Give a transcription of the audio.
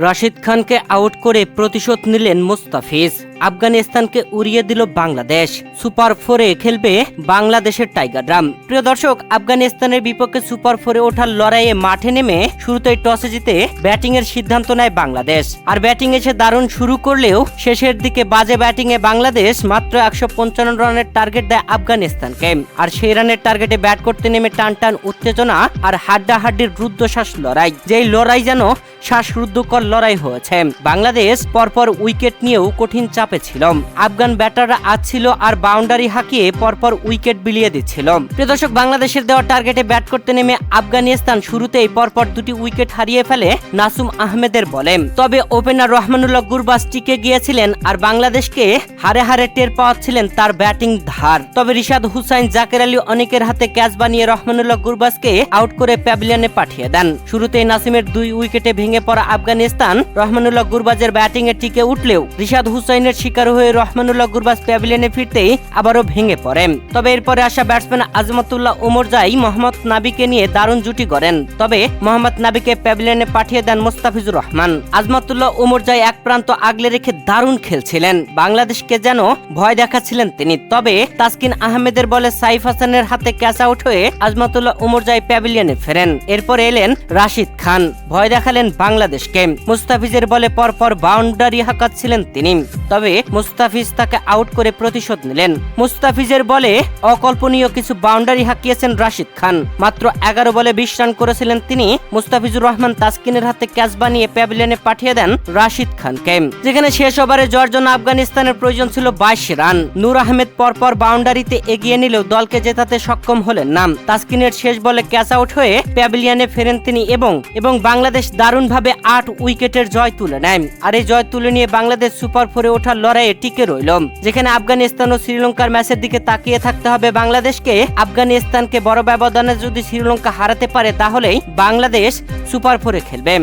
রাশিদ খানকে আউট করে প্রতিশোধ নিলেন মুস্তাফিজ। আফগানিস্তানকে উড়িয়ে দিল বাংলাদেশ। সুপার 4-এ খেলবে বাংলাদেশের টাইগাররা। প্রিয় দর্শক, আফগানিস্তানের বিপক্ষে সুপার 4-এ ওঠার লড়াইয়ে মাঠে নেমে শুরুতেই টসে জিতে ব্যাটিং এর সিদ্ধান্ত নেয় বাংলাদেশ। আর ব্যাটিং এসে দারুণ শুরু করলেও শেষের দিকে বাজে ব্যাটিং এ বাংলাদেশ মাত্র 155 রানের টার্গেট দেয় আফগানিস্তানকে। আর সেই রানের টার্গেটে ব্যাট করতে নেমে টান টান উত্তেজনা আর হাড্ডাহাড্ডির রুদ্ধশ্বাস লড়াই। যেই লড়াই যেন শ্বাসরুদ্ধকর লড়াই হয়েছে। বাংলাদেশ পরপর উইকেট নিয়েও কঠিন চাপে ছিল। আফগান ব্যাটাররা আসছিল আর বাউন্ডারি হাঁকিয়ে পরপর উইকেট বিলিয়ে দিচ্ছিল। প্রিয় দর্শক, বাংলাদেশের দেওয়া টার্গেটে ব্যাট করতে নেমে আফগানিস্তান শুরুতেই পরপর দুটি উইকেট হারিয়ে ফেলে নাসুম আহমেদের বলে। তবে ওপেনার রহমানুল্লাহ গুরবাজ টিকে গিয়েছিলেন আর বাংলাদেশকে হারে হারে টের পাওয়াচ্ছিলেন তার ব্যাটিং ধার। তবে রিশাদ হুসাইন, জাকের আলী অনেকের হাতে ক্যাচ বানিয়ে রহমানুল্লাহ গুরবাজকে আউট করে প্যাভিলিয়নে পাঠিয়ে দেন। শুরুতেই নাসিমের 2 উইকেটে ভেঙে পড়া আফগানিস্তান রহমানুল্লাহ গুরবাজের ব্যাটিং এ টিকে উঠলেও রিশাদ হুসাইনের শিকার হয়ে রহমানুল্লাহ গুরবাজ প্যাভিলিয়নে ফিরতেই আবারও ভেঙে পড়ে। তবে এরপরে আসা ব্যাটসম্যান আজমতুল্লাহ ওমরজাই মোহাম্মদ নাবিকে নিয়ে দারুণ জুটি গড়েন। তবে মোহাম্মদ নাবিকে প্যাভিলিয়নে পাঠিয়ে দেন মুস্তাফিজুর রহমান। আজমতুল্লাহ ওমরজাই এক প্রান্ত আগলে রেখে দারুণ খেলছিলেন। বাংলাদেশকে যেন ভয় দেখাচ্ছিলেন তিনি। তবে তাসকিন আহমেদের বলে সাইফ হাসানের হাতে ক্যাচ আউট হয়ে আজমতুল্লাহ ওমরজাই প্যাভিলিয়নে ফেরেন। এরপর এলেন রাশিদ খান, ভয় দেখালেন বাংলাদেশকে। মুস্তাফিজের বলে পরপর বাউন্ডারি হাঁকাচ্ছিলেন তিনি। তবে মুস্তাফিজ তাকে আউট করে প্রতিশোধ নিলেন। মুস্তাফিজের বলে অকল্পনীয় কিছু বাউন্ডারি হাঁকিয়েছেন রাশিদ খান। মাত্র 11 বলে 20 রান করেছিলেন তিনি। মুস্তাফিজুর রহমান তাসকিনের হাতে ক্যাচ বানিয়ে প্যাভিলিয়নে পাঠিয়ে দেন রাশিদ খানকে। যেখানে শেষ ওভারে জয়ের জন্য আফগানিস্তানের প্রয়োজন ছিল 22 রান। নূর আহমেদ পরপর বাউন্ডারিতে এগিয়ে নিলেও দলকে জেতাতে সক্ষম হলেন না। তাসকিনের শেষ বলে ক্যাচ আউট হয়ে প্যাভিলিয়নে ফেরেন তিনি এবং বাংলাদেশ দারুণভাবে 8 উইকেটের জয় তুলে নেয়। আর এই জয় তুলে নিয়ে বাংলাদেশ সুপার 4-এ ওঠার লড়াইয়ে টিকে রইল। যেখানে আফগানিস্তান ও শ্রীলঙ্কার ম্যাচের দিকে তাকিয়ে থাকতে হবে বাংলাদেশকে। আফগানিস্তানকে বড় ব্যবধানে যদি শ্রীলঙ্কা হারাতে পারে তাহলেই বাংলাদেশ সুপার 4-এ খেলবে।